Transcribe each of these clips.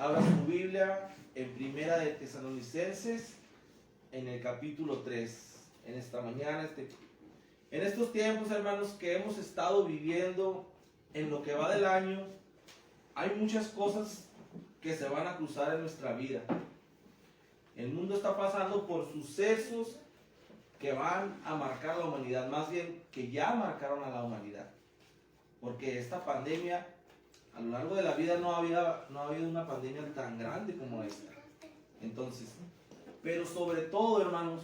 Abra su Biblia en Primera de Tesalonicenses, en el capítulo 3. En esta mañana, en estos tiempos, hermanos, que hemos estado viviendo en lo que va del año, hay muchas cosas que se van a cruzar en nuestra vida. El mundo está pasando por sucesos que van a marcar a la humanidad, más bien que ya marcaron a la humanidad. Porque esta pandemia, a lo largo de la vida no ha habido una pandemia tan grande como esta. Entonces, pero sobre todo, hermanos,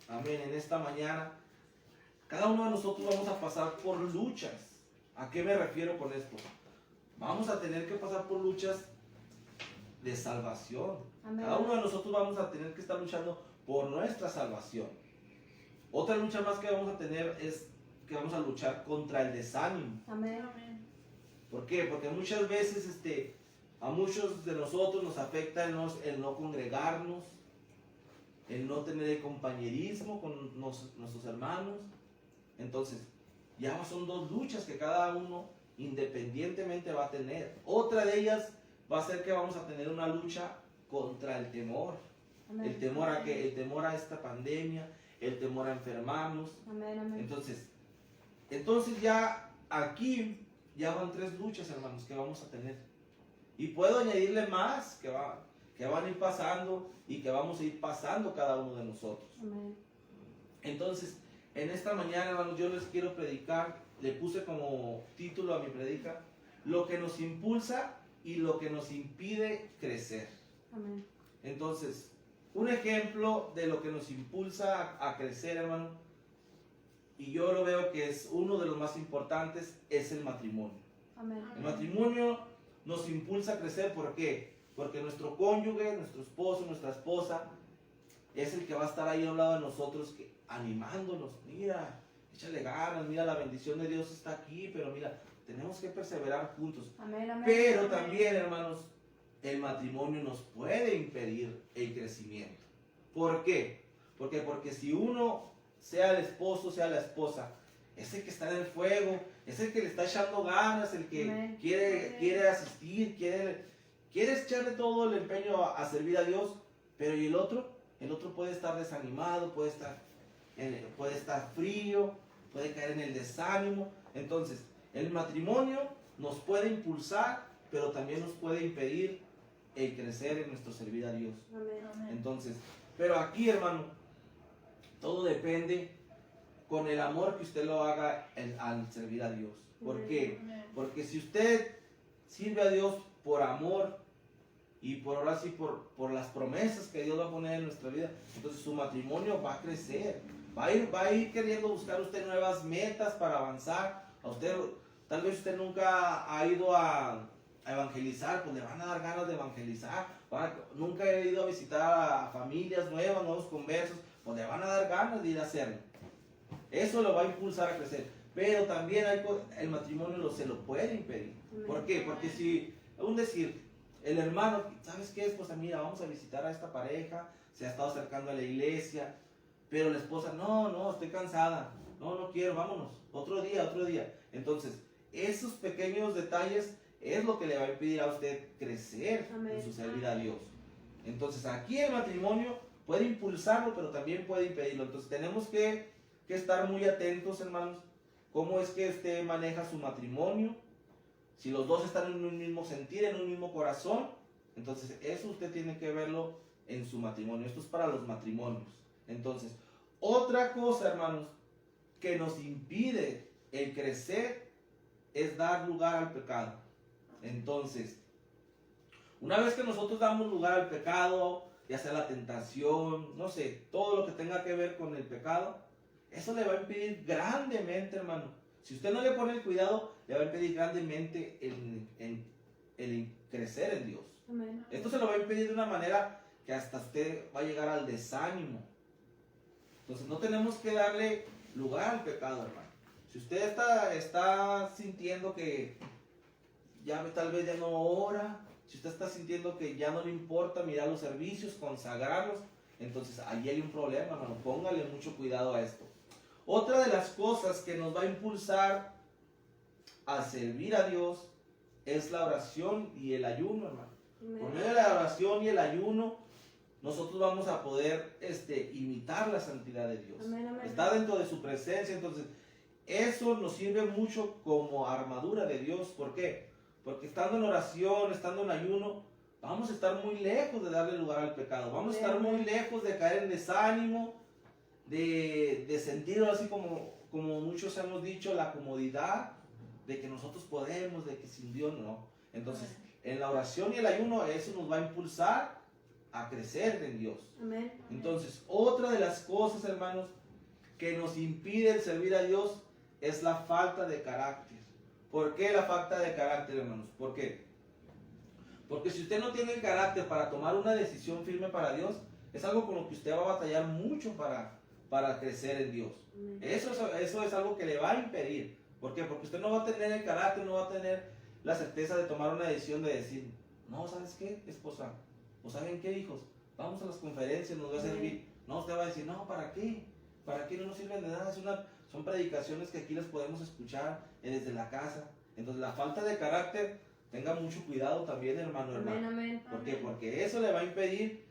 amén, en esta mañana, cada uno de nosotros vamos a pasar por luchas. ¿A qué me refiero con esto? Vamos a tener que pasar por luchas de salvación. Amén. Cada uno de nosotros vamos a tener que estar luchando por nuestra salvación. Otra lucha más que vamos a tener es que vamos a luchar contra el desánimo. Amén. ¿Por qué? Porque muchas veces a muchos de nosotros nos afecta el no congregarnos, el no tener el compañerismo con nuestros hermanos. Entonces, ya son dos luchas que cada uno independientemente va a tener. Otra de ellas va a ser que vamos a tener una lucha contra el temor. Amén. El temor a que, el temor a esta pandemia, el temor a enfermarnos. Amén, amén. Entonces ya aquí ya van 3 luchas, hermanos, que vamos a tener. Y puedo añadirle más que van a ir pasando y que vamos a ir pasando cada uno de nosotros. Amén. Entonces, en esta mañana, hermanos, yo les quiero predicar, le puse como título a mi predica, lo que nos impulsa y lo que nos impide crecer. Amén. Entonces, un ejemplo de lo que nos impulsa a crecer, hermano, y yo lo veo que es uno de los más importantes, es el matrimonio. Amén. El matrimonio nos impulsa a crecer, ¿por qué? Porque nuestro cónyuge, nuestro esposo, nuestra esposa, es el que va a estar ahí a un lado de nosotros, animándonos. Mira, échale ganas, mira, la bendición de Dios está aquí, pero mira, tenemos que perseverar juntos. Amén, amén, pero amén. También, hermanos, el matrimonio nos puede impedir el crecimiento. ¿Por qué? Porque si uno, sea el esposo, sea la esposa, es el que está en el fuego, es el que le está echando ganas, el que quiere asistir, quiere echarle todo el empeño a servir a Dios, pero ¿y el otro? El otro puede estar desanimado, puede estar frío, puede caer en el desánimo. Entonces, el matrimonio nos puede impulsar, pero también nos puede impedir el crecer en nuestro servir a Dios. Amén. Entonces, pero aquí, hermano, todo depende con el amor que usted lo haga al servir a Dios. ¿Por qué? Porque si usted sirve a Dios por amor y por las promesas que Dios va a poner en nuestra vida, entonces su matrimonio va a crecer. Va a ir queriendo buscar usted nuevas metas para avanzar. Tal vez usted nunca ha ido a evangelizar, pues le van a dar ganas de evangelizar. Nunca ha ido a visitar a familias nuevas, nuevos conversos, pues le van a dar ganas de ir a hacerlo. Eso lo va a impulsar a crecer. Pero también el matrimonio se lo puede impedir. ¿Por qué? Porque si, el hermano, ¿sabes qué? Pues mira, vamos a visitar a esta pareja, se ha estado acercando a la iglesia, pero la esposa, no, estoy cansada, no quiero, vámonos, otro día. Entonces, esos pequeños detalles es lo que le va a impedir a usted crecer. Amén. En su servir a Dios. Entonces, aquí el matrimonio puede impulsarlo, pero también puede impedirlo. Entonces, tenemos que estar muy atentos, hermanos, cómo es que usted maneja su matrimonio. Si los dos están en un mismo sentir, en un mismo corazón, entonces eso usted tiene que verlo en su matrimonio. Esto es para los matrimonios. Entonces, otra cosa, hermanos, que nos impide el crecer es dar lugar al pecado. Entonces, una vez que nosotros damos lugar al pecado, ya sea la tentación, no sé, todo lo que tenga que ver con el pecado, eso le va a impedir grandemente, hermano. Si usted no le pone el cuidado, le va a impedir grandemente el crecer en Dios. Amén. Esto se lo va a impedir de una manera que hasta usted va a llegar al desánimo. Entonces no tenemos que darle lugar al pecado, hermano. Si usted está sintiendo que ya tal vez ya no ora, si usted está sintiendo que ya no le importa mirar los servicios, consagrarlos, entonces ahí hay un problema, hermano. Póngale mucho cuidado a esto. Otra de las cosas que nos va a impulsar a servir a Dios es la oración y el ayuno, hermano. Por medio de la oración y el ayuno, nosotros vamos a poder imitar la santidad de Dios. Amén, amén. Está dentro de su presencia, entonces eso nos sirve mucho como armadura de Dios. ¿Por qué? Porque estando en oración, estando en ayuno, vamos a estar muy lejos de darle lugar al pecado. Vamos a estar muy lejos de caer en desánimo, de sentir así como muchos hemos dicho, la comodidad de que nosotros podemos, de que sin Dios no. Entonces, en la oración y el ayuno, eso nos va a impulsar a crecer en Dios. Amén. Entonces, otra de las cosas, hermanos, que nos impide el servir a Dios es la falta de carácter. ¿Por qué la falta de carácter, hermanos? ¿Por qué? Porque si usted no tiene el carácter para tomar una decisión firme para Dios, es algo con lo que usted va a batallar mucho para crecer en Dios. Eso es algo que le va a impedir. ¿Por qué? Porque usted no va a tener el carácter, no va a tener la certeza de tomar una decisión de decir, no, ¿sabes qué, esposa? ¿O saben qué, hijos? Vamos a las conferencias, nos va a servir. No, usted va a decir, no, ¿para qué? ¿Para qué? No nos sirven de nada. Son predicaciones que aquí las podemos escuchar desde la casa. Entonces, la falta de carácter, tenga mucho cuidado también, hermano. Amén. ¿Por qué? Porque eso le va a impedir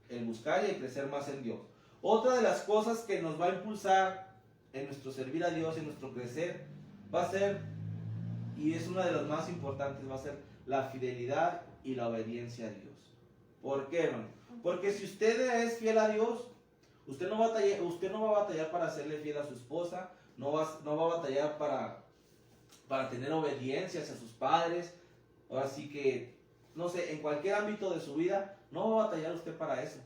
el buscar y el crecer más en Dios. Otra de las cosas que nos va a impulsar en nuestro servir a Dios, en nuestro crecer, va a ser, y es una de las más importantes, va a ser la fidelidad y la obediencia a Dios. ¿Por qué, hermano? Porque si usted es fiel a Dios, usted no va a batallar para serle fiel a su esposa, no va a batallar para tener obediencia hacia sus padres. Así que, no sé, en cualquier ámbito de su vida, no va a batallar usted para eso.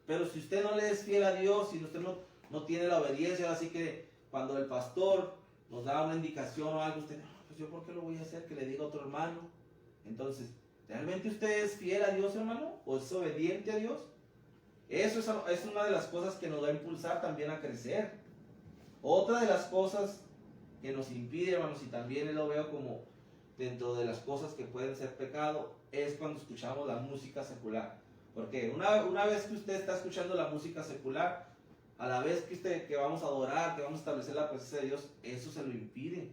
Pero si usted no le es fiel a Dios, si usted no tiene la obediencia, así que cuando el pastor nos da una indicación o algo, usted, no, pues yo por qué lo voy a hacer, que le diga a otro hermano. Entonces, ¿realmente usted es fiel a Dios, hermano? ¿O es obediente a Dios? Eso es una de las cosas que nos va a impulsar también a crecer. Otra de las cosas que nos impide, hermanos, y también lo veo como dentro de las cosas que pueden ser pecado, es cuando escuchamos la música secular. Porque una vez que usted está escuchando la música secular, a la vez que vamos a adorar, que vamos a establecer la presencia de Dios, eso se lo impide.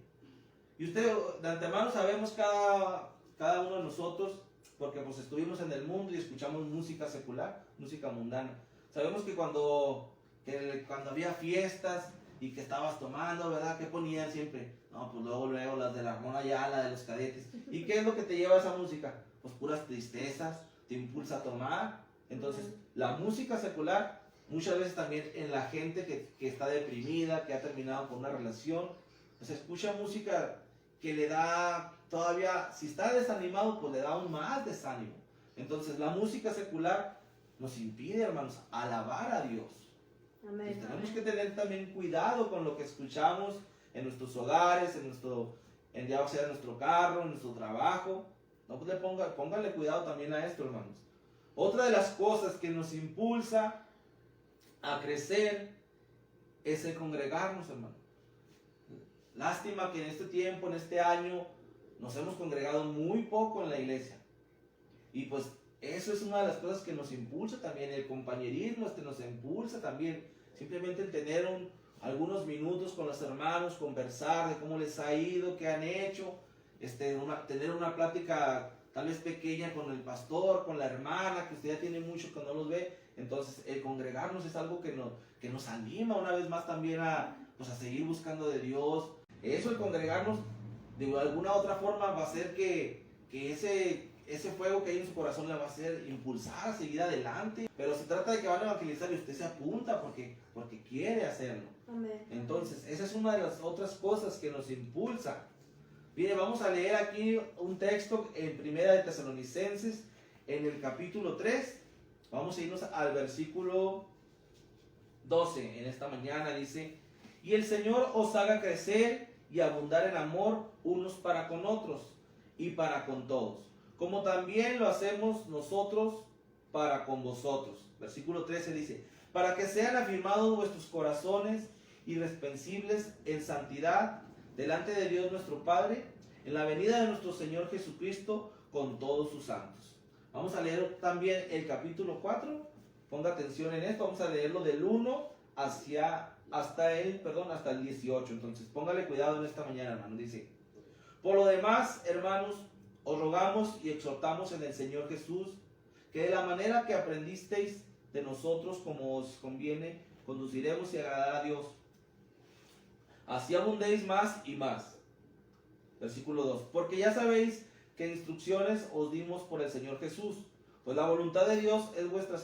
Y usted, de antemano sabemos cada uno de nosotros, porque pues estuvimos en el mundo y escuchamos música secular, música mundana. Sabemos que cuando había fiestas y que estabas tomando, ¿verdad? ¿Qué ponían siempre? No, pues luego las de la Ramón Ayala, de los Cadetes. ¿Y qué es lo que te lleva a esa música? Pues puras tristezas, te impulsa a tomar. Entonces, la música secular, muchas veces también en la gente que está deprimida, que ha terminado con una relación, pues escucha música que le da todavía, si está desanimado, pues le da aún más desánimo. Entonces, la música secular nos impide, hermanos, alabar a Dios. Amén. Tenemos que tener también cuidado con lo que escuchamos en nuestros hogares, ya sea en nuestro carro, en nuestro trabajo. No, pues pónganle cuidado también a esto, hermanos. Otra de las cosas que nos impulsa a crecer es el congregarnos, hermano. Lástima que en este tiempo, en este año, nos hemos congregado muy poco en la iglesia. Y pues eso es una de las cosas que nos impulsa también, el compañerismo nos impulsa también, simplemente el tener algunos minutos con los hermanos, conversar de cómo les ha ido, qué han hecho, tener una plática tal vez pequeña con el pastor, con la hermana, que usted ya tiene mucho que no los ve. Entonces el congregarnos es algo que nos anima una vez más también a seguir buscando de Dios. Eso, el congregarnos, de alguna otra forma va a hacer que ese fuego que hay en su corazón le va a hacer impulsar a seguir adelante. Pero se trata de que van a evangelizar y usted se apunta porque quiere hacerlo. Amén. Entonces, esa es una de las otras cosas que nos impulsa. Mire, vamos a leer aquí un texto en Primera de Tesalonicenses, en el capítulo 3. Vamos a irnos al versículo 12. En esta mañana dice: y el Señor os haga crecer y abundar en amor unos para con otros y para con todos, como también lo hacemos nosotros para con vosotros. Versículo 13 dice: para que sean afirmados vuestros corazones irreprensibles en santidad delante de Dios nuestro Padre, en la venida de nuestro Señor Jesucristo con todos sus santos. Vamos a leer también el capítulo 4. Ponga atención en esto. Vamos a leerlo del 1 hasta el 18. Entonces póngale cuidado en esta mañana, hermano. Dice: por lo demás, hermanos, os rogamos y exhortamos en el Señor Jesús, que de la manera que aprendisteis de nosotros como os conviene, conduciremos y agradará a Dios. Así abundéis más y más. Versículo 2. Porque ya sabéis que instrucciones os dimos por el Señor Jesús, pues la voluntad de Dios es vuestra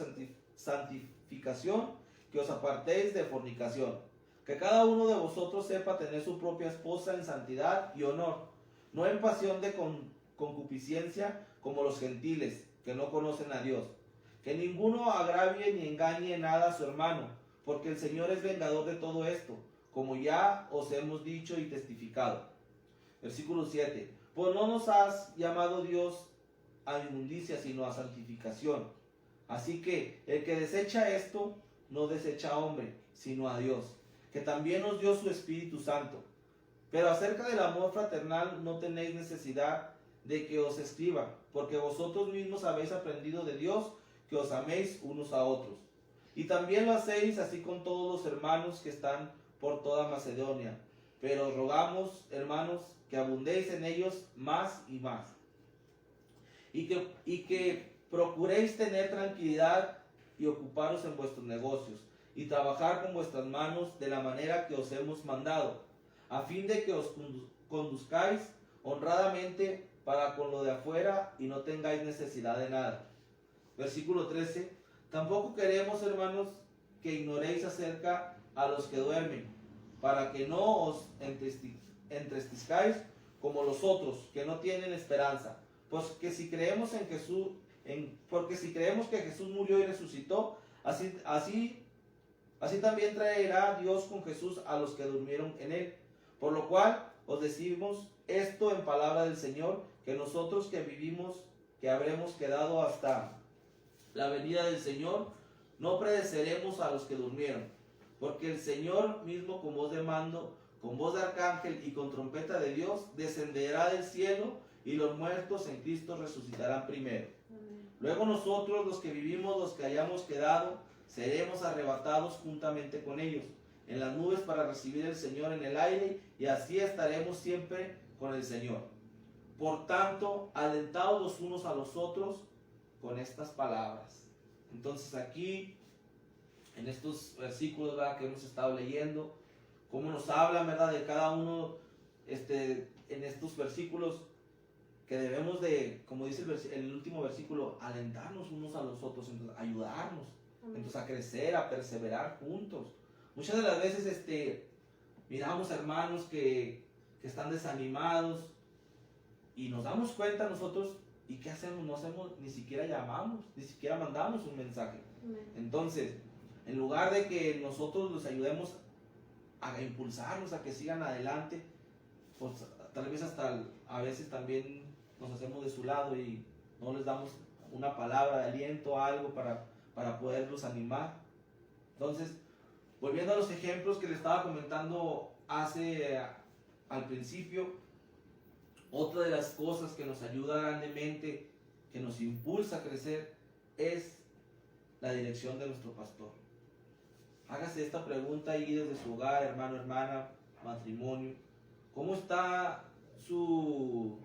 santificación, que os apartéis de fornicación, que cada uno de vosotros sepa tener su propia esposa en santidad y honor, no en pasión de concupiscencia como los gentiles, que no conocen a Dios. Que ninguno agravie ni engañe en nada a su hermano, porque el Señor es vengador de todo esto, como ya os hemos dicho y testificado. Versículo 7. Pues no nos has llamado Dios a inmundicia, sino a santificación. Así que el que desecha esto, no desecha a hombre, sino a Dios, que también nos dio su Espíritu Santo. Pero acerca del amor fraternal no tenéis necesidad de que os escriba, porque vosotros mismos habéis aprendido de Dios que os améis unos a otros. Y también lo hacéis así con todos los hermanos que están por toda Macedonia. Pero os rogamos, hermanos, que abundéis en ellos más y más. Y que procuréis tener tranquilidad y ocuparos en vuestros negocios, y trabajar con vuestras manos de la manera que os hemos mandado, a fin de que os conduzcáis honradamente para con lo de afuera y no tengáis necesidad de nada. Versículo 13. Tampoco queremos, hermanos, que ignoréis acerca a los que duermen, para que no os entristezcáis como los otros, que no tienen esperanza. Pues que si creemos en Jesús, porque si creemos que Jesús murió y resucitó, así también traerá Dios con Jesús a los que durmieron en él. Por lo cual os decimos esto en palabra del Señor, que nosotros que vivimos, que habremos quedado hasta la venida del Señor, no pereceremos a los que durmieron. Porque el Señor mismo con voz de mando, con voz de arcángel y con trompeta de Dios, descenderá del cielo, y los muertos en Cristo resucitarán primero. Amén. Luego nosotros, los que vivimos, los que hayamos quedado, seremos arrebatados juntamente con ellos en las nubes para recibir al Señor en el aire, y así estaremos siempre con el Señor. Por tanto, alentaos los unos a los otros con estas palabras. Entonces aquí, en estos versículos, ¿verdad?, que hemos estado leyendo, cómo nos habla, ¿verdad?, de cada uno en estos versículos, que debemos de, como dice el último versículo, alentarnos unos a los otros, entonces, ayudarnos, entonces, a crecer, a perseverar juntos. Muchas de las veces miramos hermanos que están desanimados y nos damos cuenta nosotros, ¿y qué hacemos? No hacemos, ni siquiera llamamos, ni siquiera mandamos un mensaje. Entonces, en lugar de que nosotros los ayudemos a impulsarnos a que sigan adelante, pues tal vez hasta a veces también nos hacemos de su lado y no les damos una palabra de aliento, algo para poderlos animar. Entonces, volviendo a los ejemplos que le estaba comentando al principio, otra de las cosas que nos ayuda grandemente, que nos impulsa a crecer, es la dirección de nuestro pastor. Hágase esta pregunta ahí desde su hogar, hermano, hermana, matrimonio. ¿Cómo está su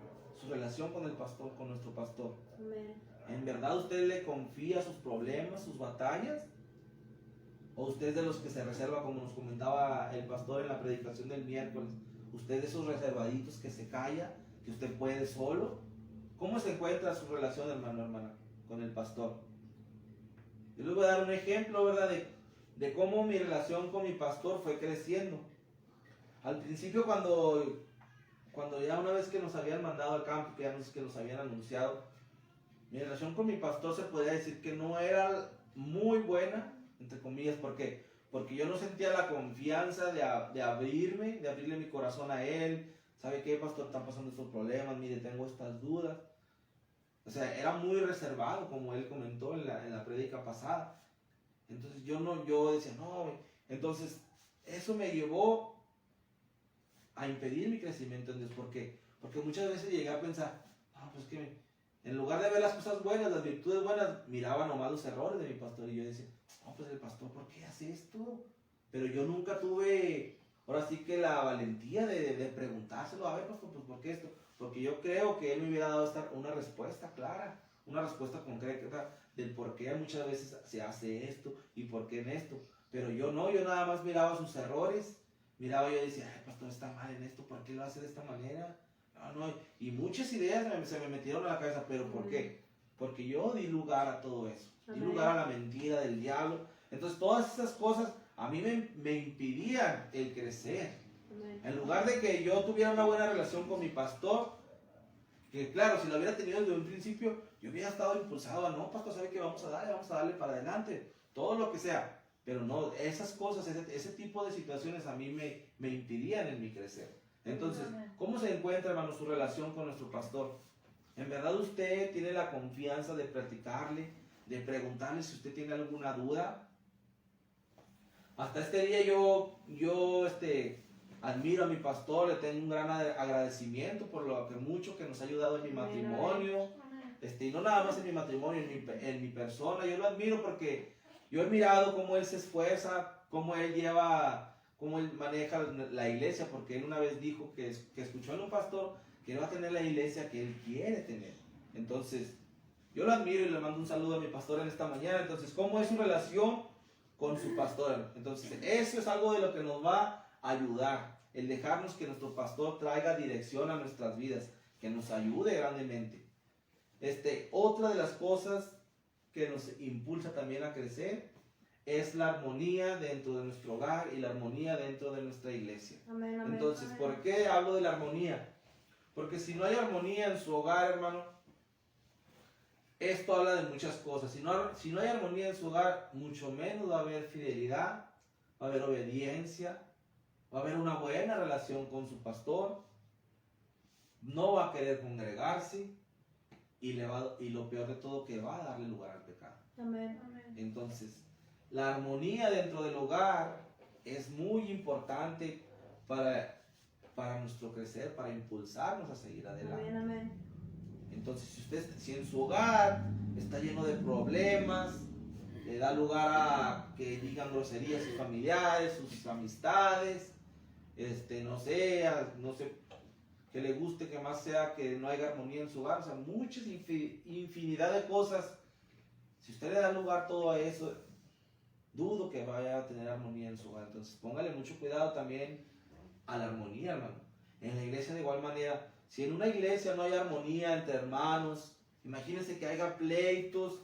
relación con el pastor, con nuestro pastor? Amén. ¿En verdad usted le confía sus problemas, sus batallas? ¿O usted es de los que se reserva, como nos comentaba el pastor en la predicación del miércoles? ¿Usted de esos reservaditos que se calla, que usted puede solo? ¿Cómo se encuentra su relación, hermano, hermana, con el pastor? Yo les voy a dar un ejemplo, ¿verdad?, de cómo mi relación con mi pastor fue creciendo. Al principio, cuando ya una vez que nos habían mandado al campo, que ya que nos habían anunciado, mi relación con mi pastor se podría decir que no era muy buena, entre comillas. ¿Por qué? Porque yo no sentía la confianza de abrirle mi corazón a él. ¿Sabe qué, pastor? Están pasando estos problemas, mire, tengo estas dudas. O sea, era muy reservado, como él comentó en la prédica pasada. Entonces yo decía, no. Entonces, eso me llevó a impedir mi crecimiento en Dios. ¿Por qué? Porque muchas veces llegué a pensar, pues que en lugar de ver las cosas buenas, las virtudes buenas, miraba nomás los errores de mi pastor. Y yo decía, pues el pastor, ¿por qué hace esto? Pero yo nunca tuve, ahora sí que la valentía de preguntárselo, a ver, pastor, pues ¿por qué esto? porque yo creo que Él me hubiera dado una respuesta clara, una respuesta concreta del por qué muchas veces se hace esto y por qué en esto. Pero yo no, yo nada más miraba sus errores, miraba yo y decía, ay, pastor, está mal en esto, ¿por qué lo hace de esta manera? No, y muchas ideas se me metieron a la cabeza, pero ¿por qué? Porque yo di lugar a todo eso, di lugar a la mentira del diablo. Entonces todas esas cosas a mí me impidían el crecer. En lugar de que yo tuviera una buena relación con mi pastor, que claro, si lo hubiera tenido desde un principio, yo hubiera estado impulsado a, no, pastor, ¿sabe qué? Vamos a darle para adelante, todo lo que sea. Pero no, esas cosas, ese tipo de situaciones a mí me impidían en mi crecer. Entonces, ¿cómo se encuentra, hermano, su relación con nuestro pastor? ¿En verdad usted tiene la confianza de platicarle, de preguntarle si usted tiene alguna duda? Hasta este día yo admiro a mi pastor, le tengo un gran agradecimiento por lo que mucho que nos ha ayudado en mi matrimonio, y no nada más en mi matrimonio, en mi persona. Yo lo admiro porque yo he mirado cómo él se esfuerza, cómo él maneja la iglesia, porque él una vez dijo que escuchó en un pastor que él va a tener la iglesia que él quiere tener. Entonces, yo lo admiro y le mando un saludo a mi pastor en esta mañana. Entonces, ¿cómo es su relación con su pastor? Entonces, eso es algo de lo que nos va a ayudar, el dejarnos que nuestro pastor traiga dirección a nuestras vidas, que nos ayude grandemente. Otra de las cosas que nos impulsa también a crecer es la armonía dentro de nuestro hogar y la armonía dentro de nuestra iglesia. Amén, amén. Entonces, ¿por qué hablo de la armonía? Porque si no hay armonía en su hogar, hermano, esto habla de muchas cosas. Si no hay armonía en su hogar, mucho menos va a haber fidelidad, va a haber obediencia, va a haber una buena relación con su pastor, no va a querer congregarse y lo peor de todo, que va a darle lugar al pecado. Amén. Entonces, la armonía dentro del hogar es muy importante para nuestro crecer, para impulsarnos a seguir adelante. Amén, amén. Entonces, si en su hogar está lleno de problemas, le da lugar a que digan groserías sus familiares, sus amistades, no sé, que le guste que más sea que no haya armonía en su hogar, o sea, muchas infinidad de cosas. Si usted le da lugar a todo eso, dudo que vaya a tener armonía en su hogar. Entonces, póngale mucho cuidado también a la armonía, hermano. En la iglesia de igual manera, si en una iglesia no hay armonía entre hermanos, imagínense que haya pleitos,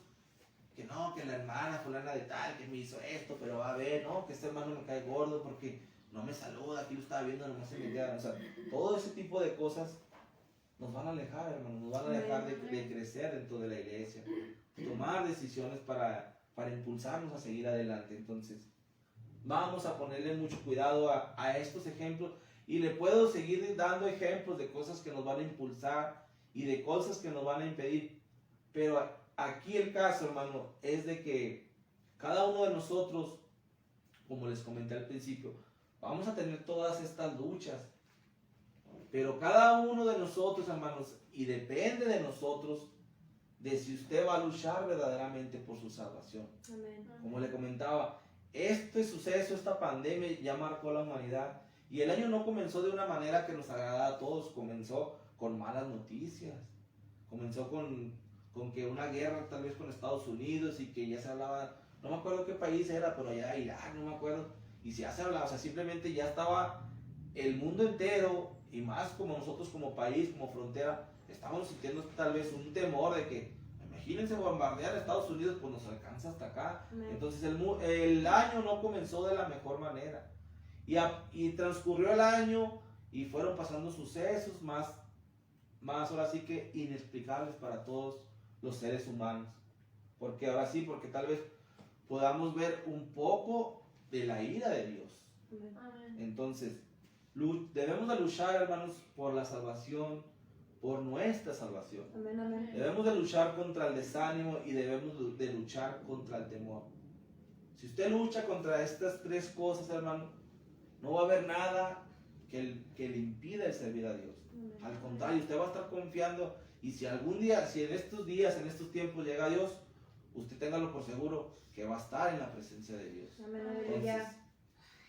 que no, que la hermana fulana de tal, que me hizo esto, pero va a ver, no, que este hermano me cae gordo porque no me saluda, aquí lo estaba viendo, nomás se me queda. O sea, todo ese tipo de cosas nos van a alejar, hermano, nos van a alejar de crecer dentro de la iglesia, tomar decisiones para impulsarnos a seguir adelante. Entonces, vamos a ponerle mucho cuidado a estos ejemplos, y le puedo seguir dando ejemplos de cosas que nos van a impulsar y de cosas que nos van a impedir, pero aquí el caso, hermano, es de que cada uno de nosotros, como les comenté al principio, vamos a tener todas estas luchas, pero cada uno de nosotros, hermanos, y depende de nosotros, de si usted va a luchar verdaderamente por su salvación. Amén. Como le comentaba, este suceso, esta pandemia ya marcó a la humanidad, y el año no comenzó de una manera que nos agradara a todos, comenzó con malas noticias, comenzó con que una guerra tal vez con Estados Unidos, y que ya se hablaba, no me acuerdo qué país era, pero ya Irak, no me acuerdo, y ya se hablaba, o sea, simplemente ya estaba el mundo entero, y más como nosotros como país, como frontera, estábamos sintiendo tal vez un temor de que, imagínense, bombardear a Estados Unidos, pues nos alcanza hasta acá. Amén. Entonces el año no comenzó de la mejor manera, y transcurrió el año, y fueron pasando sucesos más ahora sí que inexplicables para todos los seres humanos, porque ahora sí, porque tal vez podamos ver un poco de la ira de Dios. Amén. Entonces, debemos de luchar, hermanos, por la salvación, por nuestra salvación. Amén, amén. Debemos de luchar contra el desánimo, y debemos de luchar contra el temor. Si usted lucha contra estas tres cosas, hermano, no va a haber nada que le impida el servir a Dios. Amén. Al contrario, usted va a estar confiando, y si algún día, si en estos días, en estos tiempos llega Dios, usted téngalo por seguro que va a estar en la presencia de Dios. Amén. Entonces,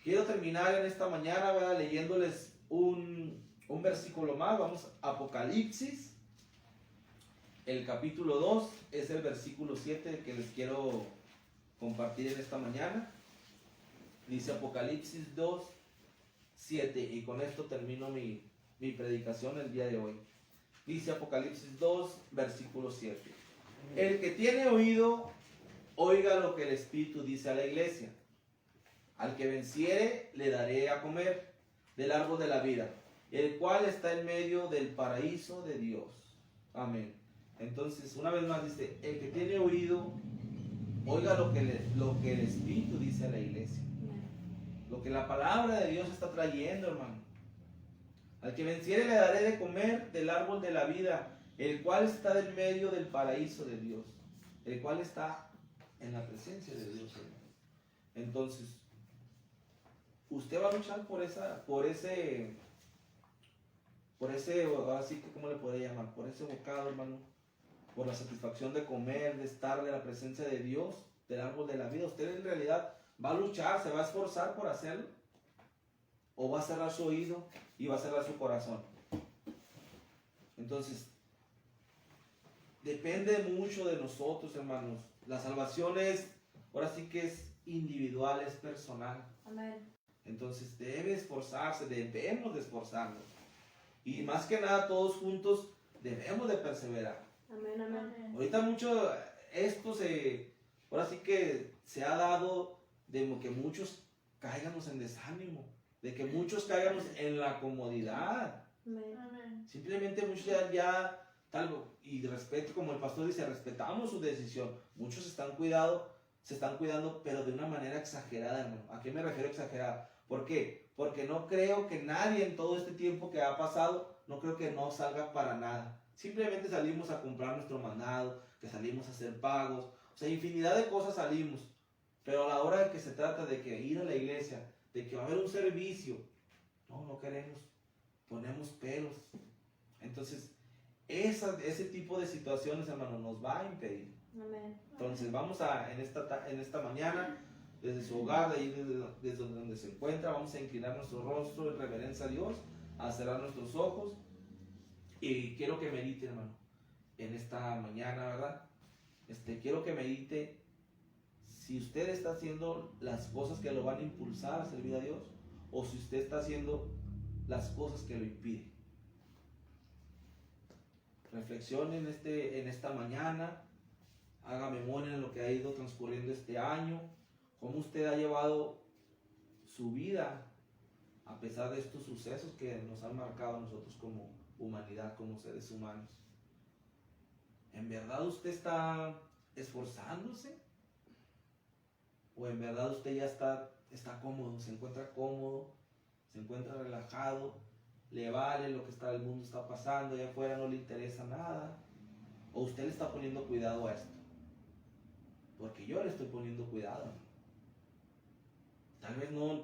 quiero terminar en esta mañana, ¿verdad?, leyéndoles un un versículo más, vamos a Apocalipsis, el capítulo 2, es el versículo 7 que les quiero compartir en esta mañana. Dice Apocalipsis 2, 7, y con esto termino mi predicación el día de hoy. Dice Apocalipsis 2, versículo 7. El que tiene oído, oiga lo que el Espíritu dice a la iglesia. Al que venciere, le daré a comer del árbol de la vida, el cual está en medio del paraíso de Dios. Amén. Entonces, una vez más dice, el que tiene oído, oiga lo que el Espíritu dice a la iglesia. Lo que la palabra de Dios está trayendo, hermano. Al que venciere le daré de comer del árbol de la vida, el cual está en medio del paraíso de Dios, el cual está en la presencia de Dios, hermano. Entonces, usted va a luchar por ese, así que, ¿cómo le podría llamar? Por ese bocado, hermano, por la satisfacción de comer, de estar en la presencia de Dios, del árbol de la vida. Usted en realidad va a luchar, se va a esforzar por hacerlo, o va a cerrar su oído y va a cerrar su corazón. Entonces, depende mucho de nosotros, hermanos. La salvación es, ahora sí que es individual, es personal. Amén. Entonces debe esforzarse, debemos de esforzarnos. Y más que nada todos juntos debemos de perseverar. Amén, amén. Ahorita mucho esto ahora sí que se ha dado de que muchos caigamos en desánimo, de que muchos caigamos en la comodidad. Amén. Simplemente muchos y respeto, como el pastor dice, respetamos su decisión. Muchos se están cuidando, pero de una manera exagerada, hermano. ¿A qué me refiero exagerada? ¿Por qué? Porque no creo que nadie en todo este tiempo que ha pasado, no creo que no salga para nada. Simplemente salimos a comprar nuestro mandado, que salimos a hacer pagos, o sea, infinidad de cosas salimos. Pero a la hora de que se trata de que ir a la iglesia, de que va a haber un servicio, no queremos, ponemos peros. Entonces, ese tipo de situaciones, hermano, nos va a impedir. Amén. Entonces vamos en esta mañana, desde su hogar, de ahí desde donde se encuentra, vamos a inclinar nuestro rostro en reverencia a Dios, a cerrar nuestros ojos, y quiero que medite, hermano, en esta mañana, ¿verdad? Quiero que medite si usted está haciendo las cosas que lo van a impulsar a servir a Dios, o si usted está haciendo las cosas que lo impiden. Reflexione en esta mañana. Haga memoria en lo que ha ido transcurriendo este año, cómo usted ha llevado su vida a pesar de estos sucesos que nos han marcado a nosotros como humanidad, como seres humanos. ¿En verdad usted está esforzándose? ¿O en verdad usted ya está cómodo, se encuentra cómodo, se encuentra relajado, le vale lo que el mundo está pasando, allá afuera no le interesa nada? ¿O usted le está poniendo cuidado a esto? Porque yo le estoy poniendo cuidado. Tal vez no,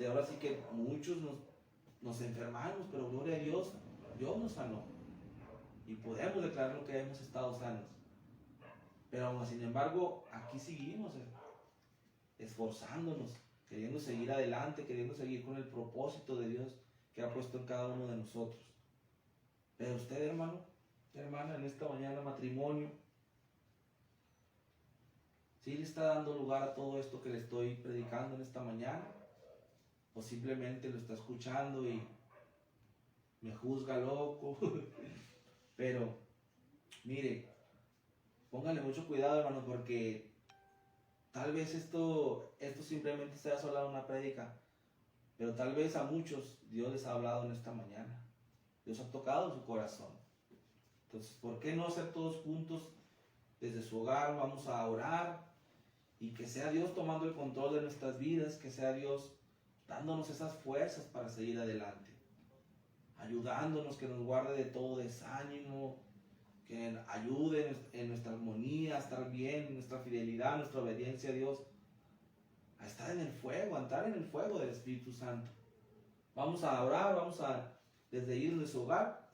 ahora sí que muchos nos enfermamos, pero gloria a Dios, Dios nos sanó. Y podemos declarar lo que hemos estado sanos. Pero sin embargo, aquí seguimos esforzándonos, queriendo seguir adelante, queriendo seguir con el propósito de Dios que ha puesto en cada uno de nosotros. Pero usted, hermano, hermana, en esta mañana, matrimonio, ¿sí le está dando lugar a todo esto que le estoy predicando en esta mañana? ¿O simplemente lo está escuchando y me juzga loco? Pero, mire, póngale mucho cuidado, hermano, porque tal vez esto simplemente sea solo una prédica, pero tal vez a muchos Dios les ha hablado en esta mañana. Dios ha tocado su corazón. Entonces, ¿por qué no hacer todos juntos desde su hogar? Vamos a orar. Y que sea Dios tomando el control de nuestras vidas, que sea Dios dándonos esas fuerzas para seguir adelante, ayudándonos, que nos guarde de todo desánimo, que ayude en nuestra armonía, a estar bien, en nuestra fidelidad, nuestra obediencia a Dios, a estar en el fuego, a entrar en el fuego del Espíritu Santo. Vamos a orar, desde ir de su hogar,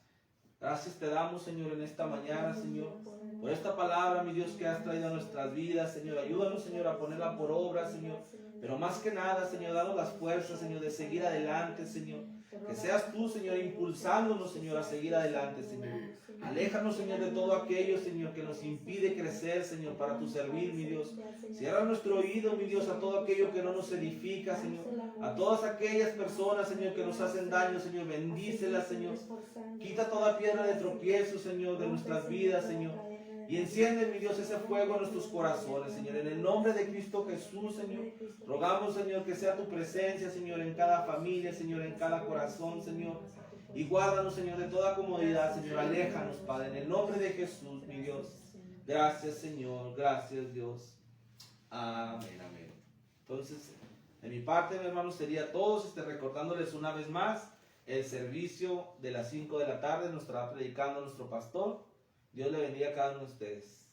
Gracias te damos, Señor, en esta mañana, Señor, por esta palabra, mi Dios, que has traído a nuestras vidas, Señor. Ayúdanos, Señor, a ponerla por obra, Señor. Pero más que nada, Señor, danos las fuerzas, Señor, de seguir adelante, Señor. Que seas tú, Señor, impulsándonos, Señor, a seguir adelante, Señor. Aléjanos, Señor, de todo aquello, Señor, que nos impide crecer, Señor, para tu servir, mi Dios. Cierra nuestro oído, mi Dios, a todo aquello que no nos edifica, Señor. A todas aquellas personas, Señor, que nos hacen daño, Señor, bendícelas, Señor. Quita toda piedra de tropiezo, Señor, de nuestras vidas, Señor. Y enciende, mi Dios, ese fuego en nuestros corazones, Señor. En el nombre de Cristo Jesús, Señor, rogamos, Señor, que sea tu presencia, Señor, en cada familia, Señor, en cada corazón, Señor. Y guárdanos, Señor, de toda comodidad, Señor. Aléjanos, Padre, en el nombre de Jesús, mi Dios. Gracias, Señor. Gracias, Dios. Amén, amén. Entonces, de mi parte, mi hermano, sería todos, recordándoles una vez más el servicio de las 5 de la tarde. Nos estará predicando nuestro pastor. Dios le bendiga a cada uno de ustedes.